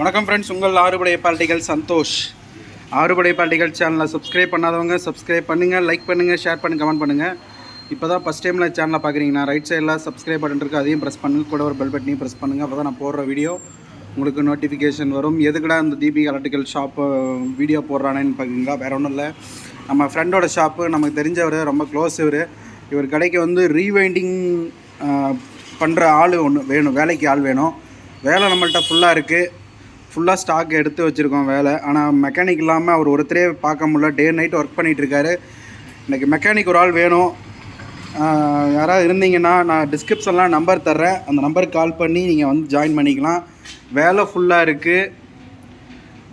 வணக்கம் ஃப்ரெண்ட்ஸ், உங்கள் ஆறுபடை பார்ட்டிகள் சந்தோஷ். ஆறுபடை பார்ட்டிகள் சேனலை சப்ஸ்கிரைப் பண்ணாதவங்க சப்ஸ்கிரைப் பண்ணுங்கள், லைக் பண்ணுங்கள், ஷேர் பண்ணுங்கள், கமெண்ட் பண்ணுங்கள். இப்போ தான் ஃபஸ்ட் டைமில் சேனலை பார்க்குறீங்கன்னா ரைட் சைடில் சப்ஸ்கிரைப் பட்டன் இருக்குது, அதையும் ப்ரெஸ் பண்ணுங்கள். கூட ஒரு பெல் பட்டனையும் ப்ரெஸ் பண்ணுங்கள். அப்போ தான் நான் போடுற வீடியோ உங்களுக்கு நோட்டிஃபிகேஷன் வரும். எதுக்குடா இந்த தீபிகா எலக்ட்ரிக்கல் ஷாப்பு வீடியோ போடுறானேன்னு பார்க்குறீங்களா? வேறு ஒன்றும் இல்லை, நம்ம ஃப்ரெண்டோட ஷாப்பு. நமக்கு தெரிஞ்சவர், ரொம்ப க்ளோஸ். இவர் கடைக்கு வந்து ரீவைண்டிங் பண்ணுற ஆள் ஒன்று வேணும், வேலைக்கு ஆள் வேணும். வேலை நம்மள்கிட்ட ஃபுல்லாக இருக்குது, ஃபுல்லாக ஸ்டாக் எடுத்து வச்சுருக்கோம் வேலை. ஆனால் மெக்கானிக் இல்லாமல் அவர் ஒருத்தரே பார்க்க முடியல, டே நைட் ஒர்க் பண்ணிகிட்ருக்காரு. இன்றைக்கி மெக்கானிக் ஒரு ஆள் வேணும். யாராவது இருந்தீங்கன்னா நான் டிஸ்கிரிப்ஷன்லாம் நம்பர் தர்றேன், அந்த நம்பருக்கு கால் பண்ணி நீங்கள் வந்து ஜாயின் பண்ணிக்கலாம். வேலை ஃபுல்லாக இருக்குது,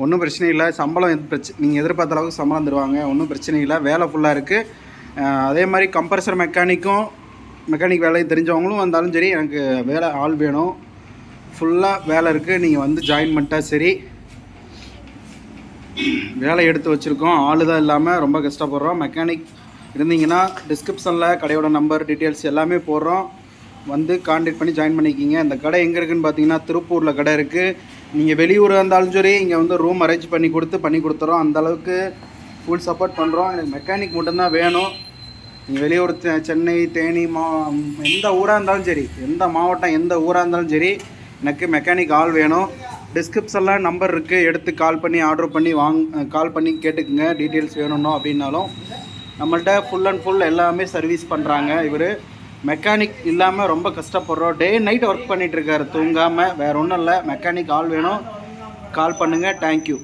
ஒன்றும் பிரச்சனை இல்லை. சம்பளம் நீங்கள் எதிர்பார்த்த அளவுக்கு சம்பளம் தருவாங்க, ஒன்றும் பிரச்சனை இல்லை. வேலை ஃபுல்லாக இருக்குது. அதே மாதிரி கம்ப்ரஸர் மெக்கானிக் வேலையும் தெரிஞ்சவங்களும் வந்தாலும் சரி, எனக்கு வேலை ஆள் வேணும். ஃபுல்லாக வேலை இருக்குது, நீங்கள் வந்து ஜாயின் பண்ணிட்டா சரி. வேலை எடுத்து வச்சுருக்கோம், ஆள் தான் இல்லாமல் ரொம்ப கஷ்டப்படுறோம். மெக்கானிக் இருந்தீங்கன்னா டிஸ்கிரிப்ஷனில் கடையோட நம்பர் டீட்டெயில்ஸ் எல்லாமே போடுறோம், வந்து கான்டாக்ட் பண்ணி ஜாயின் பண்ணிக்கிங்க. இந்த கடை எங்கே இருக்குதுன்னு பார்த்தீங்கன்னா திருப்பூரில் கடை இருக்குது. நீங்கள் வெளியூராக இருந்தாலும் சரி, இங்கே வந்து ரூம் அரேஞ்ச் பண்ணி கொடுத்துறோம். அந்தளவுக்கு ஃபுல் சப்போர்ட் பண்ணுறோம். எனக்கு மெக்கானிக் மட்டும்தான் வேணும். நீங்கள் வெளியூர், சென்னை, தேனி, எந்த ஊராக இருந்தாலும் சரி, எந்த மாவட்டம், எந்த ஊராக இருந்தாலும் சரி, எனக்கு மெக்கானிக் ஆள் வேணும். டிஸ்கிரிப்ஷனில் நம்பர் இருக்குது, எடுத்து கால் பண்ணி ஆர்டர் பண்ணி கால் பண்ணி கேட்டுக்குங்க. டீட்டெயில்ஸ் வேணும்னோ அப்படின்னாலும் நம்மள்ட்ட ஃபுல் அண்ட் ஃபுல் எல்லாமே சர்வீஸ் பண்ணுறாங்க. இவர் மெக்கானிக் இல்லாமல் ரொம்ப கஷ்டப்படுறோம். டே நைட் ஒர்க் பண்ணிகிட்ருக்காரு தூங்காமல். வேறு ஒன்றும் இல்லை, மெக்கானிக் ஆள் வேணும், கால் பண்ணுங்கள். தேங்க்யூ.